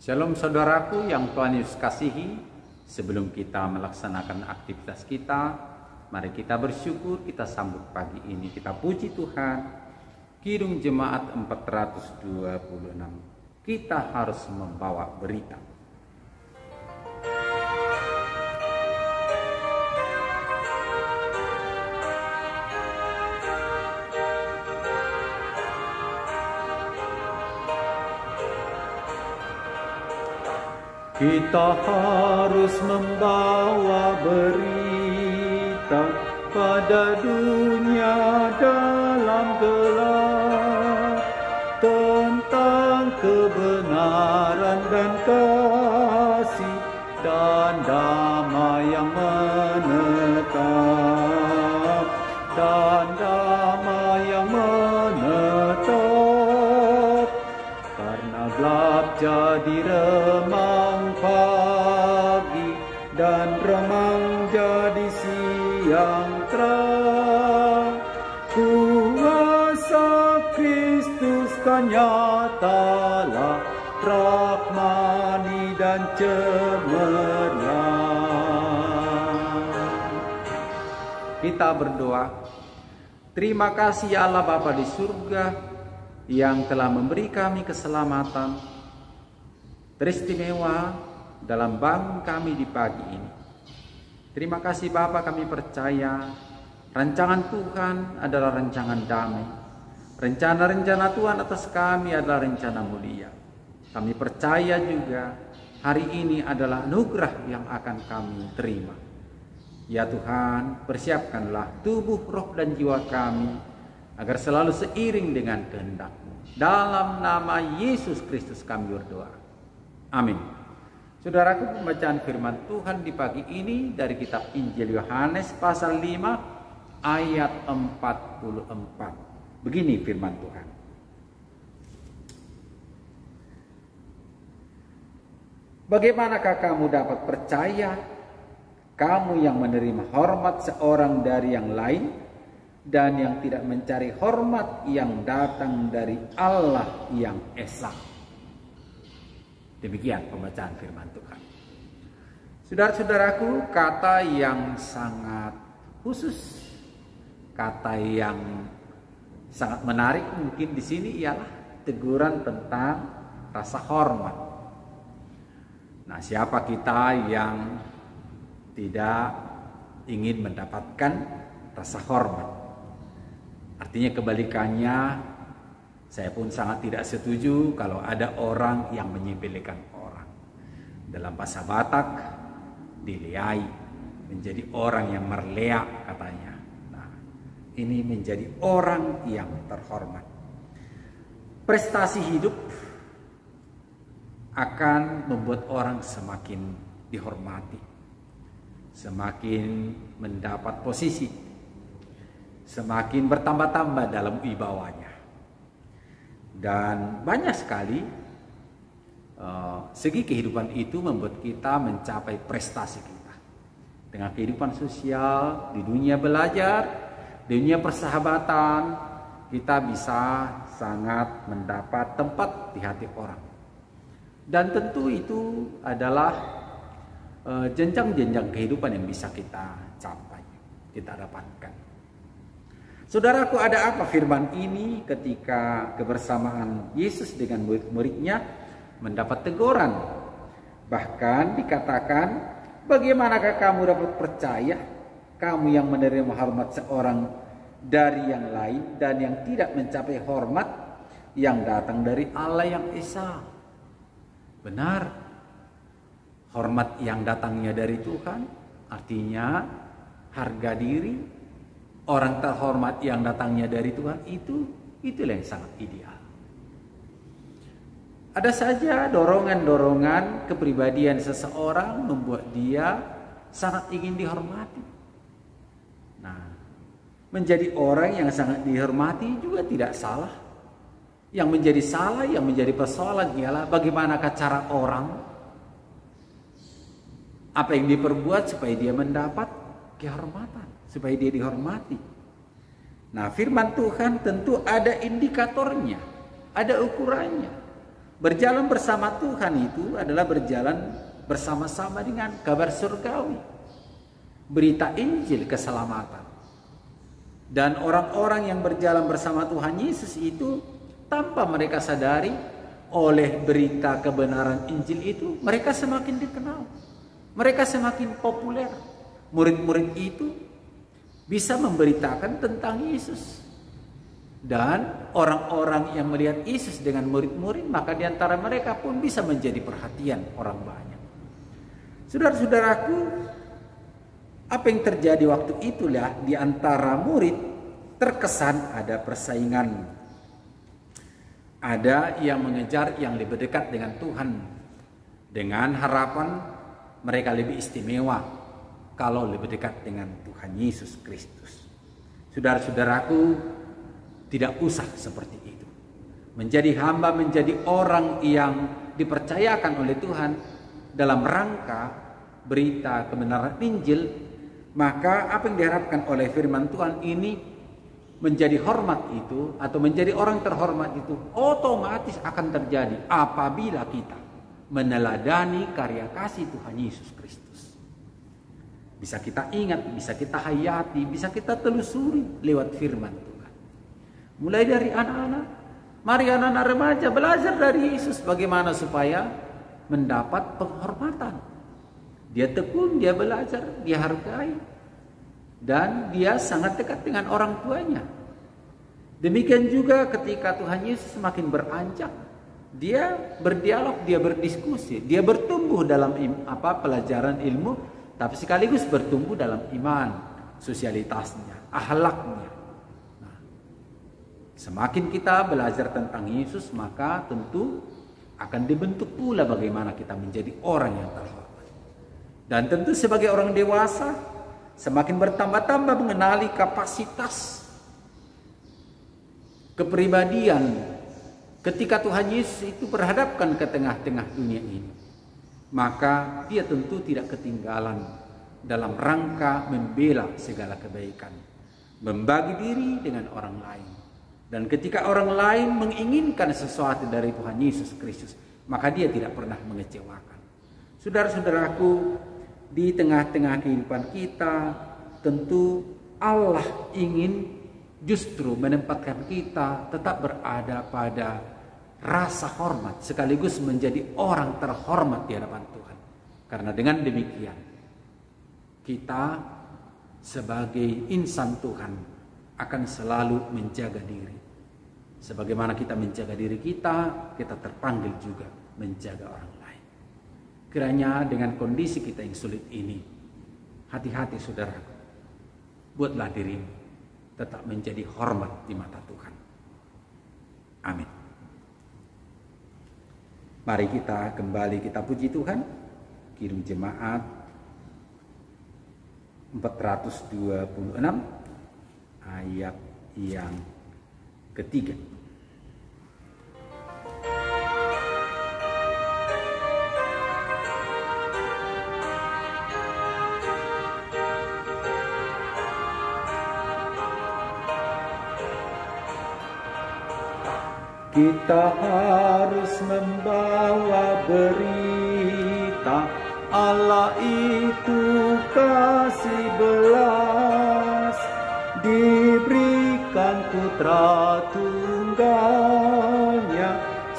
Shalom saudaraku yang Tuhan Yesus kasihi. Sebelum kita melaksanakan aktivitas kita, mari kita bersyukur, kita sambut pagi ini, kita puji Tuhan. Kidung Jemaat 426, kita harus membawa berita. Kita harus membawa berita pada dunia dalam gelap tentang kebenaran dan kasih dan damai yang menetap, dan damai yang menetap. Karena gelap jadi remang pagi dan remang jadi siang terang, kuasa Kristus kan nyatalah, rahmani dan cemerlang. Kita berdoa. Terima kasih ya Allah Bapa di surga yang telah memberi kami keselamatan teristimewa dalam bangun kami di pagi ini. Terima kasih Bapa, kami percaya rancangan Tuhan adalah rancangan damai. Rencana-rencana Tuhan atas kami adalah rencana mulia. Kami percaya juga hari ini adalah anugerah yang akan kami terima. Ya Tuhan, persiapkanlah tubuh, roh, dan jiwa kami agar selalu seiring dengan kehendak-Mu. Dalam nama Yesus Kristus kami berdoa. Amin. Saudaraku, pembacaan firman Tuhan di pagi ini dari kitab Injil Yohanes pasal 5 ayat 44. Begini firman Tuhan. Bagaimanakah kamu dapat percaya, kamu yang menerima hormat seorang dari yang lain, dan yang tidak mencari hormat yang datang dari Allah yang Esa. Demikian pembacaan firman Tuhan. Saudara-saudaraku, kata yang sangat khusus, kata yang sangat menarik mungkin di sini ialah teguran tentang rasa hormat. Nah, siapa kita yang tidak ingin mendapatkan rasa hormat? Artinya kebalikannya, saya pun sangat tidak setuju kalau ada orang yang menyepelekan orang. Dalam bahasa Batak, dileai, menjadi orang yang merlea katanya. Nah, ini menjadi orang yang terhormat. Prestasi hidup akan membuat orang semakin dihormati, semakin mendapat posisi, semakin bertambah-tambah dalam wibawanya. Dan banyak sekali segi kehidupan itu membuat kita mencapai prestasi kita. Dengan kehidupan sosial, di dunia belajar, di dunia persahabatan, kita bisa sangat mendapat tempat di hati orang. Dan tentu itu adalah jenjang-jenjang kehidupan yang bisa kita capai, kita dapatkan. Saudaraku, ada apa firman ini ketika kebersamaan Yesus dengan murid-muridnya mendapat teguran? Bahkan dikatakan, bagaimanakah kamu dapat percaya, kamu yang menerima hormat seorang dari yang lain dan yang tidak mencapai hormat yang datang dari Allah yang Esa? Benar, hormat yang datangnya dari Tuhan artinya harga diri. Orang terhormat yang datangnya dari Tuhan itulah yang sangat ideal. Ada saja dorongan-dorongan kepribadian seseorang membuat dia sangat ingin dihormati. Nah, menjadi orang yang sangat dihormati juga tidak salah. Yang menjadi salah, yang menjadi persoalan ialah bagaimanakah cara orang, apa yang diperbuat supaya dia mendapat kehormatan, supaya dia dihormati. Nah, firman Tuhan tentu ada indikatornya, ada ukurannya. Berjalan bersama Tuhan itu adalah berjalan bersama-sama dengan kabar surgawi, berita Injil keselamatan. Dan orang-orang yang berjalan bersama Tuhan Yesus itu, tanpa mereka sadari, oleh berita kebenaran Injil itu, mereka semakin dikenal, mereka semakin populer. Murid-murid itu bisa memberitakan tentang Yesus. Dan orang-orang yang melihat Yesus dengan murid-murid, maka di antara mereka pun bisa menjadi perhatian orang banyak. Saudara-saudaraku, apa yang terjadi waktu itulah di antara murid, terkesan ada persaingan. Ada yang mengejar yang lebih dekat dengan Tuhan, dengan harapan mereka lebih istimewa kalau lebih dekat dengan Tuhan Yesus Kristus. Saudara-saudaraku, tidak usah seperti itu. Menjadi hamba, menjadi orang yang dipercayakan oleh Tuhan dalam rangka berita kebenaran Injil, maka apa yang diharapkan oleh firman Tuhan ini, menjadi hormat itu atau menjadi orang terhormat itu otomatis akan terjadi apabila kita meneladani karya kasih Tuhan Yesus Kristus. Bisa kita ingat, bisa kita hayati, bisa kita telusuri lewat firman Tuhan. Mulai dari anak-anak, mari anak-anak remaja belajar dari Yesus bagaimana supaya mendapat penghormatan. Dia tekun, dia belajar, dia hargai, dan dia sangat dekat dengan orang tuanya. Demikian juga ketika Tuhan Yesus semakin beranjak, dia berdialog, dia berdiskusi, dia bertumbuh dalam pelajaran ilmu, tapi sekaligus bertumbuh dalam iman, sosialitasnya, akhlaknya. Semakin kita belajar tentang Yesus, maka tentu akan dibentuk pula bagaimana kita menjadi orang yang terhormat. Dan tentu sebagai orang dewasa, semakin bertambah-tambah mengenali kapasitas kepribadian ketika Tuhan Yesus itu berhadapkan ke tengah-tengah dunia ini. Maka dia tentu tidak ketinggalan dalam rangka membela segala kebaikan, membagi diri dengan orang lain. Dan ketika orang lain menginginkan sesuatu dari Tuhan Yesus Kristus, maka dia tidak pernah mengecewakan. Saudara-saudaraku, di tengah-tengah kehidupan kita, tentu Allah ingin justru menempatkan kita tetap berada pada rasa hormat, sekaligus menjadi orang terhormat di hadapan Tuhan. Karena dengan demikian, kita sebagai insan Tuhan akan selalu menjaga diri. Sebagaimana kita menjaga diri kita, kita terpanggil juga menjaga orang lain. Kiranya dengan kondisi kita yang sulit ini, hati-hati saudaraku, buatlah dirimu tetap menjadi hormat di mata Tuhan. Amin. Mari kita kembali kita puji Tuhan. Kirim jemaat 426 ayat yang ketiga. Kita harus membawa berita Allah itu kasih belas, diberikan putra tunggalnya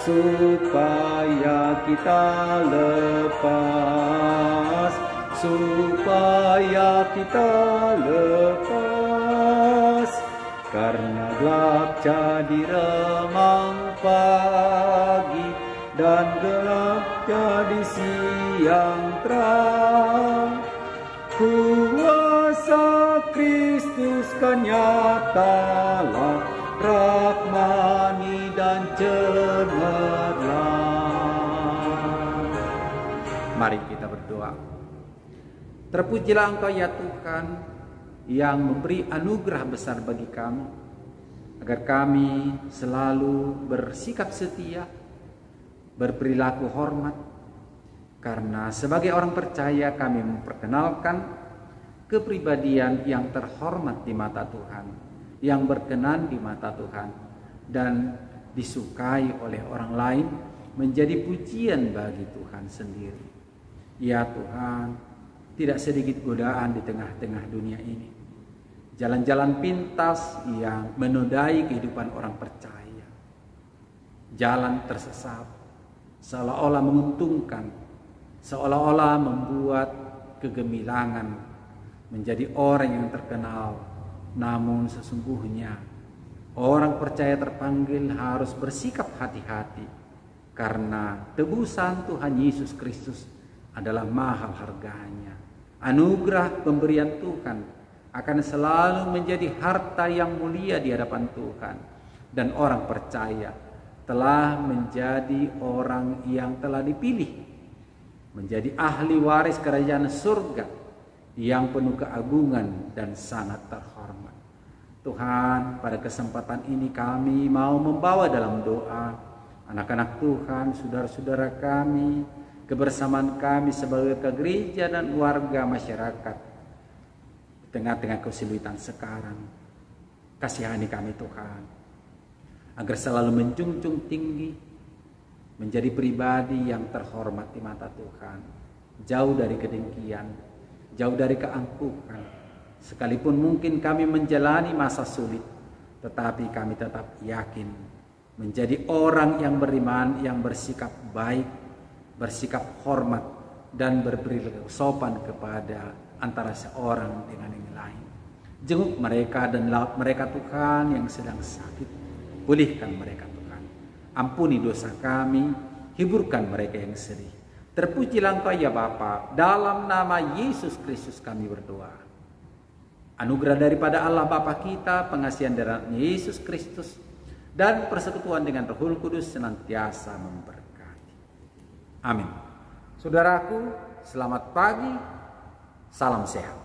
supaya kita lepas, supaya kita lepas. Karena gelap jadi remang pagi dan gelap jadi siang terang, kuasa Kristus kan nyatalah, rahmani dan cemerlang. Mari kita berdoa. Terpujilah Engkau ya Tuhan, yang memberi anugerah besar bagi kami, agar kami selalu bersikap setia, berperilaku hormat, karena sebagai orang percaya kami memperkenalkan kepribadian yang terhormat di mata Tuhan, yang berkenan di mata Tuhan, dan disukai oleh orang lain, menjadi pujian bagi Tuhan sendiri. Ya Tuhan, tidak sedikit godaan di tengah-tengah dunia ini. Jalan-jalan pintas yang menodai kehidupan orang percaya. Jalan tersesat, seolah-olah menguntungkan, seolah-olah membuat kegemilangan, menjadi orang yang terkenal. Namun sesungguhnya orang percaya terpanggil harus bersikap hati-hati, karena tebusan Tuhan Yesus Kristus adalah mahal harganya. Anugerah pemberian Tuhan akan selalu menjadi harta yang mulia di hadapan Tuhan. Dan orang percaya telah menjadi orang yang telah dipilih menjadi ahli waris kerajaan surga yang penuh keagungan dan sangat terhormat. Tuhan, pada kesempatan ini kami mau membawa dalam doa anak-anak Tuhan, saudara-saudara kami, kebersamaan kami sebagai gereja dan warga masyarakat di tengah-tengah kesulitan sekarang. Kasihani kami Tuhan, agar selalu menjunjung tinggi, menjadi pribadi yang terhormat di mata Tuhan, jauh dari kedengkian, jauh dari keangkuhan. Sekalipun mungkin kami menjalani masa sulit, tetapi kami tetap yakin menjadi orang yang beriman, yang bersikap baik, bersikap hormat, dan berperilaku sopan kepada antara seorang dengan yang lain. Jenguk mereka dan laut mereka Tuhan yang sedang sakit. Pulihkan mereka Tuhan. Ampuni dosa kami, hiburkan mereka yang sedih. Terpujilah Engkau ya Bapa, dalam nama Yesus Kristus kami berdoa. Anugerah daripada Allah Bapa kita, pengasihan dari Yesus Kristus, dan persekutuan dengan Roh Kudus senantiasa memberkati. Amin. Saudaraku, selamat pagi, salam sehat.